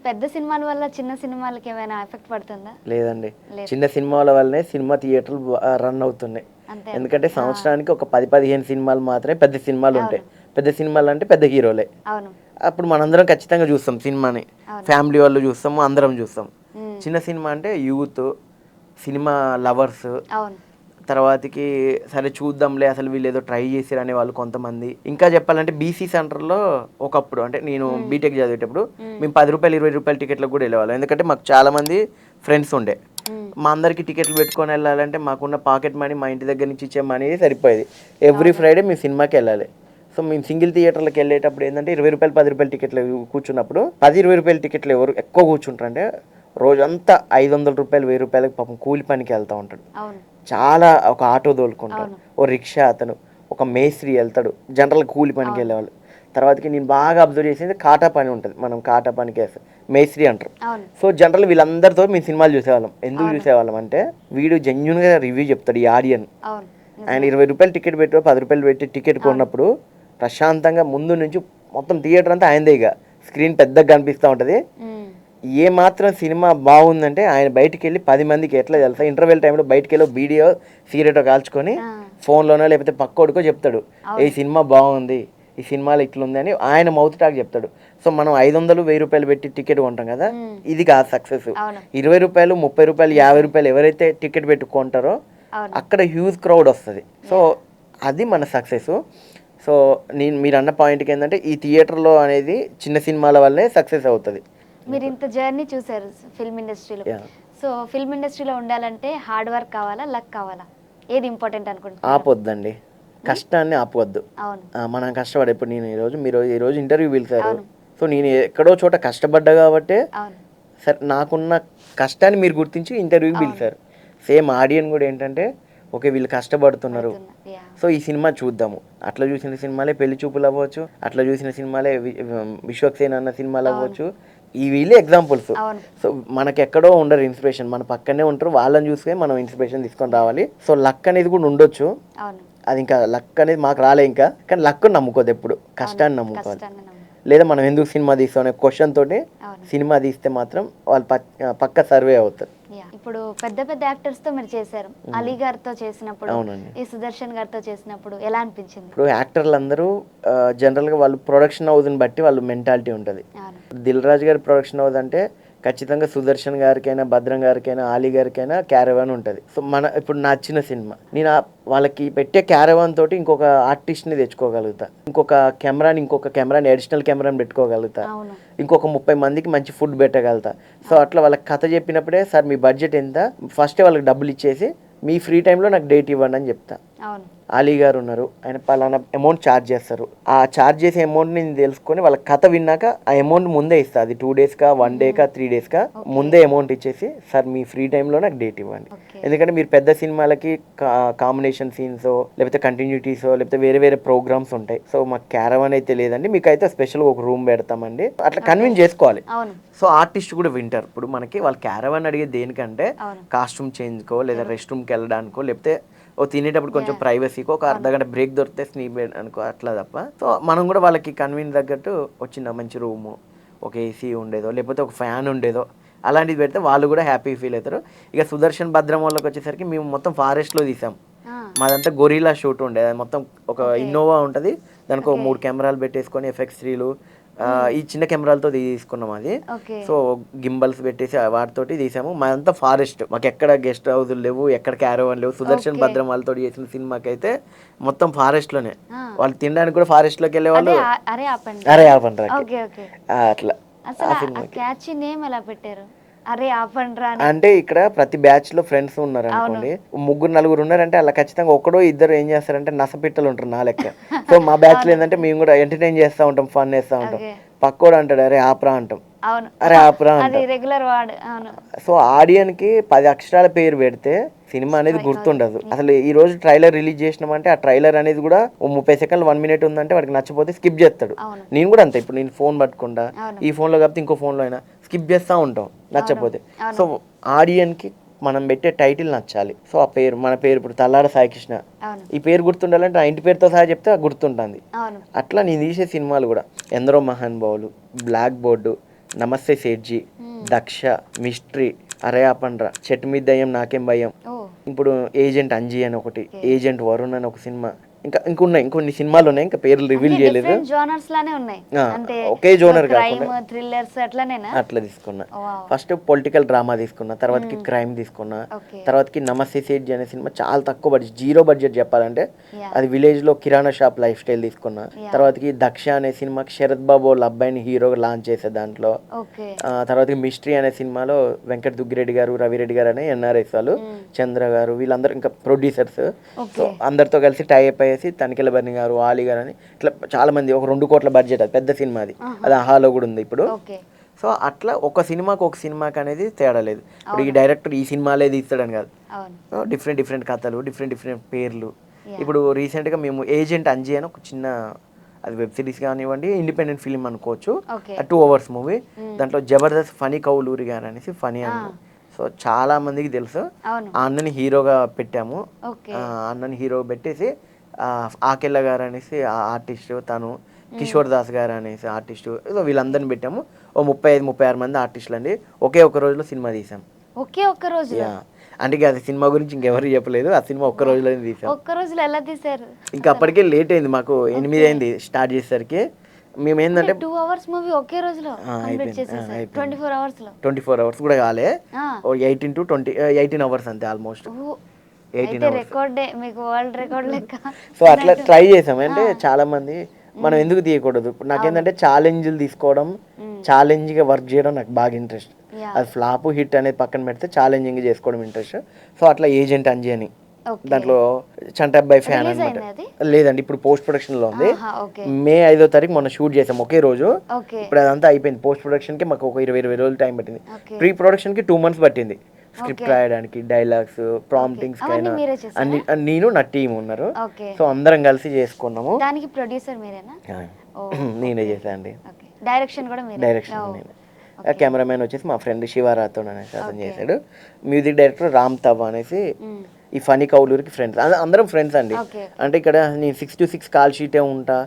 పెద్ద సినిమాల వల్ల చిన్న సినిమాలకి ఏమైనా ఎఫెక్ట్ పడుతుందా? లేదండి. లేదు. చిన్న సినిమాల వల్లనే సినిమా థియేటర్లు రన్ అవుతున్నాయి. అంతే ఎందుకంటే అంటారు. సంవత్సరానికి ఒక 10, 15 సినిమాలు మాత్రమే పెద్ద సినిమాలు ఉంటాయి. అవును. పెద్ద సినిమాలు అంటే పెద్ద హీరోలే. అవును. అప్పుడు మనందరం ఖచ్చితంగా చూస్తాం సినిమాని. అవును. ఫ్యామిలీ వాళ్ళు చూస్తాము, అందరం చూస్తాం. హ్మ్. చిన్న సినిమా అంటే యూత్, సినిమా లవర్స్, అవును. తర్వాతకి సరే చూద్దాంలే అసలు వీళ్ళు ఏదో ట్రై చేసిరు అనే వాళ్ళు కొంతమంది. ఇంకా చెప్పాలంటే బీసీ సెంటర్‌లో ఒకప్పుడు అంటే నేను బీటెక్ చదివేటప్పుడు మేము రూ. 10, రూ. 20 టికెట్లకు కూడా వెళ్ళేవాళ్ళం. ఎందుకంటే మాకు చాలామంది ఫ్రెండ్స్ ఉండే. హ్మ్. మా అందరికి టికెట్లు పెట్టుకొని వెళ్ళాలంటే మాకున్న పాకెట్ మనీ, మా ఇంటి దగ్గర నుంచి ఇచ్చే మనీ సరిపోయేది. ఎవ్రీ ఫ్రైడే మేము సినిమాకి వెళ్ళాలి. సో మేము సింగిల్ థియేటర్లకు వెళ్ళేటప్పుడు ఏంటంటే రూ. 20, రూ. 10 టికెట్లు కూర్చున్నప్పుడు రూ. 10, 20 టికెట్లు ఎవరు ఎక్కువ కూర్చుంటారంటే రోజంతా రూ. 500, రూ. 1000 పాపం కూలి పనికి వెళ్తూ ఉంటాడు. అవును. చాలా ఒక ఆటో తోలుకుంటాడు, అవును. ఓ రిక్షా అతను, ఒక మేస్త్రి వెళ్తాడు, జనరల్ కూలి పనికి వెళ్ళేవాళ్ళు. తర్వాతకి నేను బాగా అబ్జర్వ్ చేసేది కాటా పని ఉంటుంది, మనం కాటా పనికి వేస్తాం, మేస్త్రి అంటారు. అవును. సో జనరల్ వీళ్ళందరితో మేము సినిమాలు చూసేవాళ్ళం. ఎందుకు అవును. చూసేవాళ్ళం అంటే వీడు జెన్యున్గా రివ్యూ చెప్తాడు ఈ ఆడియన్. అవును. ఆయన నిజమే. రూ. 20 టికెట్ పెట్టో రూ. 10 పెట్టి టికెట్ అవును. కొన్నప్పుడు ప్రశాంతంగా ముందు నుంచి మొత్తం థియేటర్ అంతా ఆయనదే, ఇక స్క్రీన్ పెద్దగా కనిపిస్తూ ఉంటుంది. హ్మ్. ఏ మాత్రం సినిమా బాగుందంటే ఆయన బయటికి వెళ్ళి 10 మందికి ఎట్లా తెలుసా, ఇంటర్వెల్ టైంలో బయటికి వెళ్ళి వీడియో సిగరెటో కాల్చుకొని ఆ! ఫోన్లోనో లేకపోతే పక్కోడికో చెప్తాడు, ఈ అవును. సినిమా బాగుంది, ఈ సినిమాలో ఇట్లుంది అని ఆయన మౌత్ టాక్ చెప్తాడు. సో మనం 500, 1000 పెట్టి టికెట్ కొంటాం కదా, హ్మ్. ఇది కాదు సక్సెస్. అవును. రూ. 20, రూ. 30, నిజమే. రూ. 50 ఎవరైతే టికెట్ పెట్టుకుంటారో అవును. అక్కడ హ్యూజ్ క్రౌడ్ వస్తుంది. So yeah! అది మన సక్సెస్. సో మీరు అన్న పాయింట్కి ఏంటంటే ఈ థియేటర్లో అనేది చిన్న సినిమాల వల్లే సక్సెస్ అవుతుంది. మీరు ఇంత జర్నీ చూసారు ఫిల్మ్ ఇండస్ట్రీలో. యా. సో ఫిల్మ్ ఇండస్ట్రీలో ఉండాలంటే హార్డ్ వర్క్ కావాలా? లక్ కావాలా? ఏది ఇంపార్టెంట్ అనుకుంటున్నారు? ఆపొద్దండి, కష్టాన్ని ఆపవద్దు. అవును. మనం మనం కష్టపడి ఇప్పుడు నేను మీరు ఈరోజు ఇంటర్వ్యూ పిలిచారు. అవును. సో నేను ఎక్కడో చోట కష్టపడ్డా కాబట్టి అవును. సరే నాకున్న కష్టాన్ని మీరు గుర్తించి ఇంటర్వ్యూకి అవును. పిలిచారు. సేమ్ ఆడియన్ కూడా ఏంటంటే ఓకే వీళ్ళు కష్టపడుతున్నారు, పడుతున్నా. యాహ్! సో ఈ సినిమా చూద్దాము. అట్లా చూసిన సినిమాలే పెళ్లి చూపులు అవ్వచ్చు, అట్లా చూసిన సినిమాలే విశ్వక్సేన్ అన్న సినిమాలు అవును. అవ్వచ్చు. ఈ వీళ్ళే ఎగ్జాంపుల్స్. అవును. సో మనకెక్కడో ఉండరు ఇన్స్పిరేషన్, మన పక్కనే ఉంటారు, వాళ్ళని చూసుకొని మనం ఇన్స్పిరేషన్ తీసుకొని రావాలి. సో లక్ అనేది కూడా ఉండొచ్చు. అవును. అది ఇంకా లక్ అనేది మాకు రాలే ఇంకా, కానీ లక్ నమ్ముకోదు, ఎప్పుడు అవును. కష్టాన్ని నమ్ముకోవాలి. కష్టాన్ని నమ్ము. లేదా మనం ఎందుకు సినిమా తీస్తాం అనే క్వశ్చన్ తోటి అవును. సినిమా తీస్తే మాత్రం వాళ్ళు పక్క సర్వే అవుతారు. యాహ్! ఇప్పుడు పెద్ద పెద్ద యాక్టర్స్‌తో మీరు చేశారు. అలీ గారితో చేసినప్పుడు, అవునండి. ఈ సుదర్శన్ గారితో చేసినప్పుడు ఎలా అనిపించింది? ఇప్పుడు యాక్టర్లు అందరూ జనరల్గా వాళ్ళు ప్రొడక్షన్ హౌస్ని బట్టి వాళ్ళు మెంటాలిటీ ఉంటుంది. అవును. దిల్ రాజు గారి ప్రొడక్షన్ హౌస్ అంటే ఖచ్చితంగా సుదర్శన్ గారికైనా, భద్రం గారికైనా, ఆలీ గారికైనా క్యారవాన్ ఉంటుంది. సో ఇప్పుడు నచ్చిన సినిమా నేను వాళ్ళకి పెట్టే క్యారవాన్ తోటి ఇంకొక ఆర్టిస్ట్ని తెచ్చుకోగలుగుతా, ఇంకొక కెమెరాని అడిషనల్ కెమెరాని పెట్టుకోగలుగుతా, అవును. ఇంకొక 30 మందికి మంచి ఫుడ్ పెట్టగలుగుతా. సో అట్లా వాళ్ళకి కథ చెప్పినప్పుడే సార్ మీ బడ్జెట్ ఎంత, ఫస్టే వాళ్ళకి డబ్బులు ఇచ్చేసి మీ ఫ్రీ టైంలో నాకు డేట్ ఇవ్వండి అని చెప్తా. అవును. అలీ గారు ఉన్నారు, ఆయన పలానా అమౌంట్ ఛార్జ్ చేస్తారు. ఆ ఛార్జ్ చేసే అమౌంట్ని నేను తెలుసుకొని వాళ్ళ కథ విన్నాక ఆ అమౌంట్ ముందే ఇస్తా. అది 2 డేస్కా, 1 డేకా, 3 డేస్కా ముందే అమౌంట్ ఇచ్చేసి సార్ మీ ఫ్రీ టైంలో నాకు డేట్ ఇవ్వండి. ఓకే. ఎందుకంటే మీరు పెద్ద సినిమాలకి కాంబినేషన్ సీన్సో లేకపోతే కంటిన్యూటీసో లేకపోతే వేరే వేరే ప్రోగ్రామ్స్ ఉంటాయి. సో మాకు క్యారవాన్ అయితే లేదండి, మీకు అయితే స్పెషల్గా ఒక రూమ్ పెడతామండి, అట్లా కన్విన్స్ చేసుకోవాలి. అవును. సో ఆర్టిస్ట్ కూడా వింటారు. ఇప్పుడు మనకి వాళ్ళు క్యారవాన్ అడిగేది దేనికంటే అవును. కాస్ట్యూమ్ చేంజ్కో లేదా రెస్ట్ రూమ్కి వెళ్ళడానికో లేకపోతే ఓ తినేటప్పుడు కొంచెం Yeah. ప్రైవసీకో ఒక అర్ధగంట బ్రేక్ దొరికితే స్లీప్ అనుకో అట్లా తప్ప. సో మనం కూడా వాళ్ళకి కన్వీన్ తగ్గట్టు వచ్చిన మంచి రూము, ఒక ఏసీ ఉండేదో లేకపోతే ఒక ఫ్యాన్ ఉండేదో అలాంటిది పెడితే వాళ్ళు కూడా హ్యాపీ ఫీల్ అవుతారు. ఇక సుదర్శన్ భద్రం వాళ్ళకి వచ్చేసరికి మేము మొత్తం ఫారెస్ట్లో తీసాం. ఆ! మాదంతా గొరిలా షూట్ ఉండేది. అది మొత్తం ఒక ఓకే. ఇన్నోవా ఉంటుంది, దానికి ఒక ఓకే. 3 కెమెరాలు పెట్టేసుకొని ఎఫెక్ట్స్ 3లు ఈ చిన్న కెమెరాలతో తీసుకున్నాం అది. ఓకే. సో గింబల్స్ పెట్టేసి వాటితోటి తీసాము. మాదంతా ఫారెస్ట్, మాకు ఎక్కడ గెస్ట్ హౌస్లు లేవు, ఎక్కడ క్యారవాన్ లేవు. సుదర్శన్ ఓకే. భద్రం వాళ్ళతో చేసిన సినిమాకైతే మొత్తం ఫారెస్ట్లోనే, ఆ! వాళ్ళు తినడానికి కూడా ఫారెస్ట్లోకి వెళ్ళేవాళ్ళు. అదే అరే ఆపండి. అరే ఆపండి ఓకే. ఓకే. అట్లా అసలు ఆ ఆ సినిమాకి. క్యాచీ నేమ్ ఎలా పెట్టారు? అరే ఆపండ్రా అని. అంటే ఇక్కడ ప్రతి బ్యాచ్ లో ఫ్రెండ్స్ అవును. ఉన్నారనుకోండి, ముగ్గురు నలుగురు ఉన్నారంటే అలా ఖచ్చితంగా ఒకడో ఇద్దరు ఏం చేస్తారంటే నసపిట్టలు ఉంటారు నా లెక్క. సో మా బ్యాచ్ లో అవును. ఏంటంటే మేము కూడా ఎంటర్టైన్ చేస్తూ ఉంటాం, ఫన్ చేస్తూ ఉంటాం. ఓకే. పక్కోడు అంటాడు అరే ఆపరా అంటాం, అవును. అరే ఆపరా అది అంటాం. Regular word. అవును. సో ఆడియన్కి 10 అక్షరాల పేరు పెడితే సినిమా అనేది స్ట్రైక్ గుర్తుండదు. అవుతుంది. అసలు ఈ రోజు ట్రైలర్ రిలీజ్ చేసినామంటే ఆ ట్రైలర్ అనేది కూడా ఓ 30 సెకండ్లు 1 మినిట్ ఉందంటే వాడికి నచ్చపోతే స్కిప్ చేస్తాడు. అవును. నేను కూడా అంతే, ఇప్పుడు నేను ఫోన్ పట్టుకుంటా, అవును. ఈ ఫోన్లో కాకపోతే ఇంకో ఫోన్లో అయినా స్కిప్ చేస్తూ ఉంటాం నచ్చపోతే. అవును. సో ఆడియన్కి మనం పెట్టే టైటిల్ నచ్చాలి. సో ఆ పేరు, మన పేరు ఇప్పుడు తల్లాడ సాయికృష్ణ, అవును. ఈ పేరు గుర్తుండాలంటే ఆ ఇంటి పేరుతో సహా చెప్తే గుర్తుంటుంది. అవును. అట్లా నేను తీసే సినిమాలు కూడా ఎందరో మహానుభావులు, బ్లాక్ బోర్డు, నమస్తే సేట్జీ, దక్ష, మిస్ట్రీ, అరయాపండ్ర, చెట్టు మీద దయ్యం నాకేం భయం, ఓ ఇప్పుడు ఏజెంట్ అంజీ అని ఒకటి, ఏజెంట్ వరుణ్ అని ఒక సినిమా, ఇంకా ఇంకొన్ని సినిమాలు ఉన్నాయి, ఇంకా పేర్లు రివీల్ చేయలేదు. డిఫరెంట్ జోనర్స్ లానే ఉన్నాయి. అంటే ఒకే జోనర్ క్రైమ్ కాకుండా థ్రిల్లర్స్ అట్లనేనా? అట్లా తీసుకున్నా. వావ్. ఫస్ట్ పొలిటికల్ డ్రామా తీసుకున్నా, తర్వాతకి క్రైమ్ తీసుకున్నా, ఓకే. తర్వాతకి నమస్తే సేట్జీ అనే సినిమా చాలా తక్కువ బడ్జెట్, 0 బడ్జెట్ చెప్పాలంటే. Yeah. అది విలేజ్ లో కిరాణా షాప్ లైఫ్ స్టైల్ తీసుకున్నా. Yeah. తర్వాతకి దక్ష అనే సినిమాకి శరత్ బాబు వాళ్ళ అబ్బాయిని హీరోగా లాంచ్ చేసే దాంట్లో. ఓకే. తర్వాతకి మిస్ట్రీ అనే సినిమాలో వెంకట్ దుగ్గిరెడ్డి గారు, రవిరెడ్డి గారు అనే ఎన్ఆర్ఎస్ వాళ్ళు, చంద్ర గారు, వీళ్ళందరూ ఇంకా ప్రొడ్యూసర్స్. సో అందరితో కలిసి టైఅప్ అయ్యేసి తనిఖీల బర్ని గారు, ఆలీ గారు అని ఇట్లా చాలా మంది, ఒక 2 కోట్ల బడ్జెట్, అది పెద్ద సినిమా. అది ఆహాలో కూడా ఉంది ఇప్పుడు. ఓకే. సో అట్లా ఒక సినిమాకి అనేది తేడా లేదు. ఇప్పుడు ఈ డైరెక్టర్ ఈ సినిమాలే తీస్తాడని కాదు. అవును. సో డిఫరెంట్ కథలు, డిఫరెంట్ పేర్లు. ఇప్పుడు రీసెంట్గా మేము ఏజెంట్ అంజీ అని ఒక చిన్న, అది వెబ్ సిరీస్ కానివ్వండి, ఇండిపెండెంట్ ఫిలిం అనుకోవచ్చు, ఓకే. 2 hours movie. దాంట్లో జబర్దస్త్ ఫనీ కౌలూరి గారు అనేసి ఫనీ అన్న, సో చాలా మందికి తెలుసు. అవును. ఆ అన్నని హీరోగా పెట్టాము. ఓకే. అన్నని హీరో పెట్టేసి ఆకెళ్ళ గారు అనేసి ఆర్టిస్ట్, తను కిషోర్ దాస్ గారు అనేసి ఆర్టిస్టు, వీళ్ళందరిని పెట్టాము. ఓ 35-36 మంది ఆర్టిస్టులు అండి. ఒకే ఒక రోజులో సినిమా తీసాం. ఒకే ఒక్క రోజు? అంటే అది సినిమా గురించి ఇంకెవరు చెప్పలేదు, ఆ సినిమా ఒక్క రోజులోనే తీసాం. ఒక్క రోజులో ఎలా తీసారు? ఇంకా అప్పటికే లేట్ అయింది, మాకు 8 అయింది స్టార్ట్ చేసేసరికి. మేము ఏంటంటే 2 hours మూవీ ఒకే రోజులో కంప్లీట్ చేసేసారు. 24 hours లో? 24 hours కూడా కాలే, 18 to 18 hours అంతే ఆల్మోస్ట్. 18 hours. రికార్డే, మీకు వరల్డ్ రికార్డ్ లెక్క. సో అట్లా ట్రై చేసాం. అంటే చాలా మంది మనం ఎందుకు తీయకూడదు, ఇప్పుడు నాకేంటంటే ఛాలెంజ్లు తీసుకోవడం, ఛాలెంజ్గా వర్క్ చేయడం నాకు బాగా ఇంట్రెస్ట్. అది ఫ్లాప్ హిట్ అనేది పక్కన పెడితే ఛాలెంజింగ్ చేసుకోవడం ఇంట్రెస్ట్. సో అట్లా ఏజెంట్ అంజీ అని, దాంట్లో చంటబ్బాయి ఫ్యాన్ అనమాట. లేదండి, ఇప్పుడు పోస్ట్ ప్రొడక్షన్ లో ఉంది. మే 5వ తారీఖు మొన్న షూట్ చేసాం ఒకే రోజు. ఇప్పుడు అదంతా అయిపోయింది. పోస్ట్ ప్రొడక్షన్ కి మాకు ఒక 20 రోజులు టైం పట్టింది. ప్రీ ప్రొడక్షన్ కి 2 months పట్టింది. స్క్రిప్ట్ రాయడానికి, డైలాగ్స్, ప్రాంప్టింగ్స్ కైనా అన్ని నేను నా టీం ఉన్నారు. సో అందరం కలిసి చేసుకున్నాము. దానికి ప్రొడ్యూసర్ మీరేనా? నేనే చేశాను అండి. డైరెక్షన్ కూడా మీరే? డైరెక్షన్ నేనే. కెమెరామెన్ వచ్చేసి మా ఫ్రెండ్ శివరాథోడ్ అనేసి అతను చేశాడు. మ్యూజిక్ డైరెక్టర్ రామ్ తవ్వ అనేసి, ఈ ఫనీ కౌలూరికి ఫ్రెండ్స్, అందరం ఫ్రెండ్స్ అండి. అంటే ఇక్కడ నేను 6 to 6 కాల్ షీటే ఉంటా,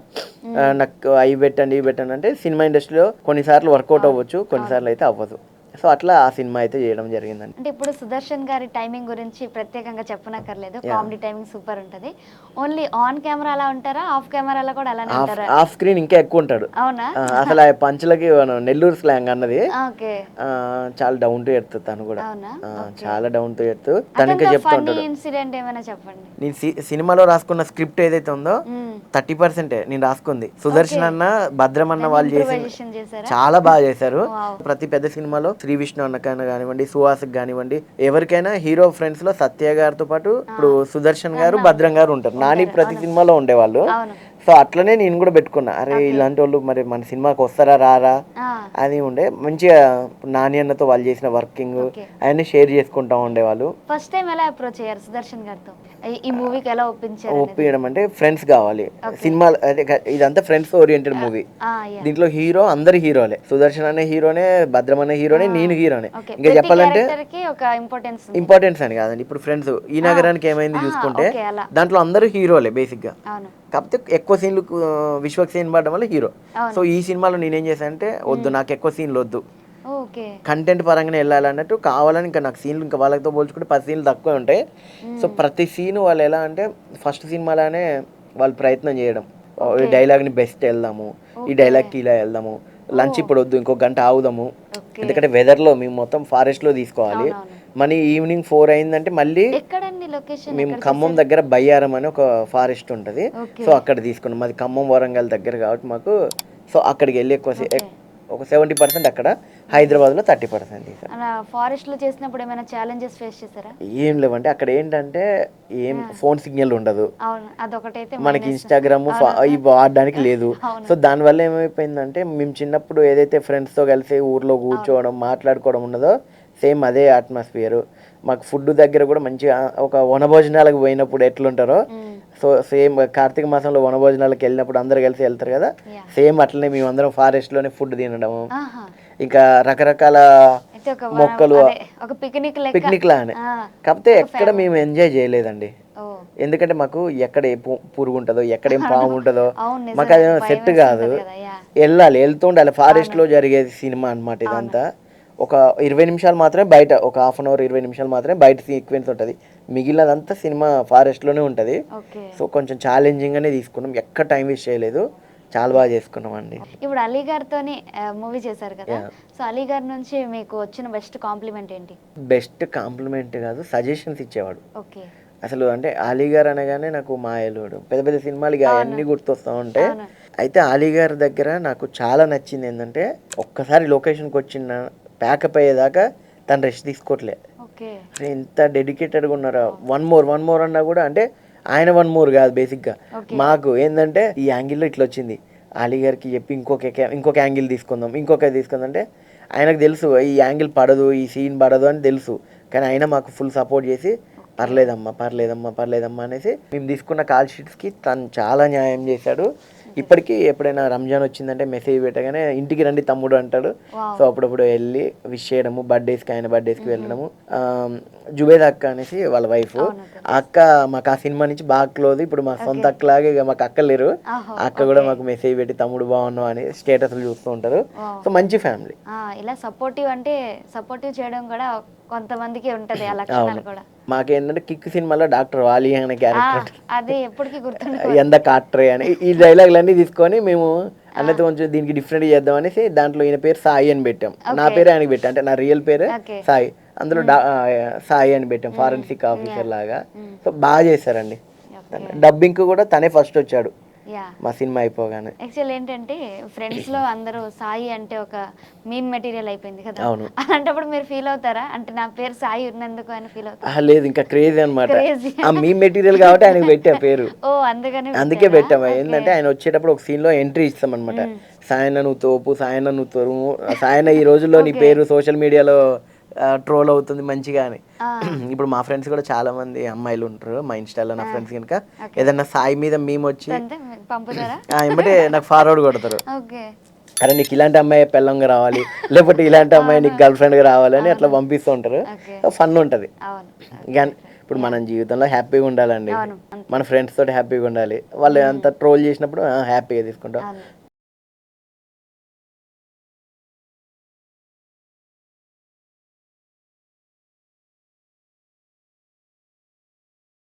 నాకు అవి పెట్టండి ఇవి పెట్టండి అంటే, సినిమా ఇండస్ట్రీలో కొన్నిసార్లు వర్కౌట్ అవ్వచ్చు, కొన్నిసార్లు అయితే అవ్వదు. సో అట్లా ఆ సినిమా అయితే చేయడం జరిగిందండి. అంటే ఇప్పుడు సుదర్శన్ గారి టైమింగ్ గురించి ప్రత్యేకంగా చెప్పనక్కర్లేదు, కామెడీ టైమింగ్ సూపర్ ఉంటుంది. ఓన్లీ ఆన్ కెమెరా అలా ఉంటారా, ఆఫ్ కెమెరాలో కూడా అలానే ఉంటారా? ఆఫ్ స్క్రీన్ ఇంకా ఎక్కువ ఉంటాడు. అవునా? అసలు ఆ పంచులకి నెల్లూరు స్లాంగ్ అన్నది ఓకే. చాలా డౌన్ టు ఎర్త్ తను కూడా. చాలా డౌన్ టు ఎర్త్. తను ఇంకా చెప్తా ఉంటాడు. ఇన్సిడెంట్ ఏమైనా చెప్పండి. నేను సినిమాలో రాసుకున్న స్క్రిప్ట్ ఏదైతే ఉందో 30% నేను రాసుకుంది. సుదర్శన్ అన్న, భద్రం అన్న వాళ్ళు చాలా బాగా చేశారు. ప్రతి పెద్ద సినిమాలో శ్రీ విష్ణు అన్నకైనా కానివ్వండి, సుహాస్కి కానివ్వండి, ఎవరికైనా హీరో ఫ్రెండ్స్ లో సత్య గారితో పాటు ఇప్పుడు సుదర్శన్ గారు, భద్రం గారు ఉంటారు. నాని ప్రతి సినిమాలో ఉండేవాళ్ళు. సో అట్లనే నేను కూడా పెట్టుకున్నా, అరే ఇలాంటి వాళ్ళు మరి మన సినిమాకి వస్తారా రారా అది ఉండే. మంచిగా నాని అన్నతో వాళ్ళు చేసిన వర్కింగ్ అవన్నీ షేర్ చేసుకుంటా ఉండేవాళ్ళు. ఫస్ట్ టైం ఎలా అప్రోచ్ అయ్యారు సుదర్శన్ గారితో? ఈ మూవీకి ఎలా ఒప్పించడం అంటే, ఫ్రెండ్స్ కావాలి సినిమా, ఇదంతా ఫ్రెండ్స్ ఓరియంటెడ్ మూవీ. దీంట్లో హీరో అందరు హీరోలే, సుదర్శన్ అనే హీరోనే, భద్రం అనే హీరోనే, నేను హీరోనే. ఇంకా చెప్పాలంటే ఇంపార్టెన్స్ అని కాదండి, ఇప్పుడు ఫ్రెండ్స్ ఈ నగరానికి ఏమైంది చూసుకుంటే దాంట్లో అందరూ హీరోలే బేసిక్ గా. కాకపోతే ఎక్కువ సీన్లు విశ్వక్ సీన్ పడడం వల్ల హీరో. సో ఈ సినిమాలో నేనేం చేశాను అంటే, వద్దు నాకు ఎక్కువ సీన్లు వద్దు, కంటెంట్ పరంగానే వెళ్ళాలన్నట్టు, కావాలని ఇంకా నాకు సీన్లు ఇంకా వాళ్ళతో పోల్చుకుంటే 10 సీన్లు తక్కువ ఉంటాయి. సో ప్రతి సీన్ వాళ్ళు ఎలా అంటే, ఫస్ట్ సినిమాలోనే వాళ్ళు ప్రయత్నం చేయడం, ఈ డైలాగ్ని బెస్ట్ వెళ్దాము, ఈ డైలాగ్కి ఇలా వెళ్దాము, లంచ్ ఇప్పుడు వద్దు ఇంకో గంట ఆగుదాము, ఎందుకంటే వెదర్లో మేము మొత్తం ఫారెస్ట్లో తీసుకోవాలి. మనీ ఈవినింగ్ 4 అయిందంటే మళ్ళీ మేము ఖమ్మం దగ్గర బయ్యారం అని ఒక ఫారెస్ట్ ఉంటుంది. సో అక్కడ తీసుకున్నాం, మాది ఖమ్మం వరంగల్ దగ్గర కాబట్టి మాకు. సో అక్కడికి వెళ్ళి ఒక 70% అక్కడ, హైదరాబాద్లో 30%. ఫారెస్ట్ లో చేసినప్పుడు ఏమైనా ఛాలెంజెస్ ఫేస్ చేశారా? ఏం లేవంటే, అక్కడ ఏంటంటే ఏం ఫోన్ సిగ్నల్ ఉండదు, మనకి ఇన్స్టాగ్రామ్ ఇవి వాడడానికి లేదు. సో దానివల్ల ఏమైపోయిందంటే, మేము చిన్నప్పుడు ఏదైతే ఫ్రెండ్స్తో కలిసి ఊర్లో కూర్చోవడం మాట్లాడుకోవడం ఉన్నదో సేమ్ అదే అట్మాస్ఫియర్. మాకు ఫుడ్ దగ్గర కూడా మంచిగా, ఒక వనభోజనాలకు పోయినప్పుడు ఎట్లుంటారో, సో సేమ్ కార్తీక మాసంలో వనభోజనాలకు వెళ్ళినప్పుడు అందరు కలిసి వెళ్తారు కదా, సేమ్ అట్లనే మేమందరం ఫారెస్ట్లోనే ఫుడ్ తినడము, ఇంకా రకరకాల అయితే ఒక మొక్కలు అదే ఒక పిక్నిక్ లెక్క. పిక్నిక్ లానే. ఆ, కాకపోతే ఎక్కడ మేము ఎంజాయ్ చేయలేదండి. ఓ ఎందుకంటే మాకు ఎక్కడ ఏ పురుగు ఉంటుందో ఎక్కడ ఏం పాము ఉంటుందో అవును మాకు నిజమే, అది భయం సెట్ కాదు. వేస్తుంటది కదా. యా వెళ్ళాలి, వెళ్తూ ఉండాలి. ఫారెస్ట్ లో జరిగేది సినిమా అన్నమాట ఇదంతా. ఒక 20 నిమిషాలు మాత్రమే బయట, ఒక హాఫ్ అన్ అవర్ 20 నిమిషాలు మాత్రమే బయట సీక్వెన్స్ ఉంటుంది. మిగిలినదంతా సినిమా ఫారెస్ట్ లోనే ఉంటుంది. ఓకే. సో కొంచెం ఛాలెంజింగ్ గానే తీసుకున్నాం, ఎక్కడ టైం వేస్ట్ చేయలేదు, చాలా బాగా చేసుకున్నాం అండి. ఇప్పుడు అలీ గారితోని మూవీ చేశారు కదా, Yeah. సో అలీ గారి నుంచి మీకు వచ్చిన బెస్ట్ కాంప్లిమెంట్ ఏంటి? బెస్ట్ కాంప్లిమెంట్ కాదు, సజెషన్స్ ఇచ్చేవాడు. ఓకే. అసలు అంటే అలీ గారు అనగానే నాకు మాయలుడు, పెద్ద పెద్ద సినిమాలు ఇక అవన్నీ గుర్తొస్తూ ఉంటాయి. అవును. అయితే అలీ గారి దగ్గర నాకు చాలా నచ్చింది ఏంటంటే, ఒక్కసారి లొకేషన్కి వచ్చిన ప్యాకప్ అయ్యేదాకా తను రెస్ట్ తీసుకోవట్లే. ఓకే. అసలు ఎంత డెడికేటెడ్గా ఉన్నారో. వన్ మోర్ అన్నా కూడా, అంటే ఆయన 1 మోర్ కాదు బేసిక్గా, మాకు ఏంటంటే ఈ యాంగిల్లో ఇట్లా వచ్చింది, అలీ గారికి చెప్పి ఇంకొక యాంగిల్ తీసుకుందాం అంటే ఆయనకు తెలుసు ఈ యాంగిల్ పడదు, ఈ సీన్ పడదు అని తెలుసు. కానీ ఆయన మాకు ఫుల్ సపోర్ట్ చేసి పర్లేదమ్మా అనేసి మేము తీసుకున్న కాల్ షీట్స్కి తను చాలా న్యాయం చేశాడు. ఇప్పటికీ ఎప్పుడైనా రంజాన్ వచ్చిందంటే మెసేజ్ పెట్టగానే ఇంటికి రండి తమ్ముడు అంటాడు. సో అప్పుడప్పుడు వెళ్ళి విష్ చేయడము, ఆయన బర్త్డేస్కి వెళ్ళడము. జుబేద్ అక్క అనేసి వాళ్ళ వైఫ్, ఆ అక్క మాకు ఆ సినిమా నుంచి బాగా క్లోజ్. ఇప్పుడు మా సొంత అక్కలాగే, ఇక మాకు అక్క లేరు, అక్క కూడా మాకు మెసేజ్ పెట్టి తమ్ముడు బాగున్నావు అని స్టేటస్లు చూస్తూ ఉంటారు. సో మంచి ఫ్యామిలీ. ఇలా సపోర్టివ్ చేయడం కూడా కొంతమందికి ఉంటది ఆ లక్షణాలు కూడా. మాకేంటంటే కిక్ సినిమాలో డాక్టర్ వాలి అనే క్యారెక్టర్, అది ఎప్పటికీ గుర్తుండే. ఎంత కాట్రే అని ఈ డైలాగులన్నీ తీసుకొని మేము అన్నతో కొంచెం దీనికి డిఫరెంట్ చేద్దాం అనేసి దాంట్లో ఈయన పేరు సాయి అని పెట్టాం, నా పేరు ఆయనకి పెట్టాం. అంటే నా రియల్ పేరు సాయి, అందులో సాయి అని పెట్టాం, ఫారెన్సిక్ ఆఫీసర్ లాగా. సో బాగా చేశారండి. డబ్బింగ్ కూడా తనే ఫస్ట్ వచ్చాడు మా సినిమా అయిపోగానే. యాక్చువల్ ఏంటంటే ఫ్రెండ్స్ లో అందరూ సాయి అంటే ఒక మీమ్ మెటీరియల్ అయిపోయింది కదా. అవును. అలాంటప్పుడు మీరు ఫీల్ అవుతారా, అంటే నా పేరు సాయి ఉన్నందుకు అని ఫీల్ అవుతారా? లేదు, ఇంకా క్రేజీ అనమాట. ఆ మీ మెటీరియల్ కాబట్టి ఆయనకు పెట్టా పేరు. ఓ అందుకే పెట్టాము. ఏంటంటే ఆయన వచ్చేటప్పుడు ఒక సీన్ లో ఎంట్రీ ఇస్తాం అనమాట. సాయన్న నువ్వు తోపు, సాయన్న నువ్వు తోరు, సాయన్న ఈ రోజుల్లో నీ పేరు సోషల్ మీడియాలో ట్రోల్ అవుతుంది మంచిగా అని. ఇప్పుడు మా ఫ్రెండ్స్ కూడా చాలా మంది అమ్మాయిలు ఉంటారు మా ఇన్స్టాలో, నా ఫ్రెండ్స్ కనుక ఏదన్నా సాయి మీద మేము వచ్చి ఏమంటే నాకు ఫార్వర్డ్ కొడతారు, అరే నీకు ఇలాంటి అమ్మాయి పెళ్ళంగా రావాలి, లేకపోతే ఇలాంటి అమ్మాయి నీకు గర్ల్ ఫ్రెండ్ గా రావాలి అని అట్లా పంపిస్తూ ఉంటారు. ఫన్ ఉంటది. కానీ ఇప్పుడు మనం జీవితంలో హ్యాపీగా ఉండాలండి, మన ఫ్రెండ్స్ తోటి హ్యాపీగా ఉండాలి. వాళ్ళు అంత ట్రోల్ చేసినప్పుడు హ్యాపీగా తీసుకుంటాం.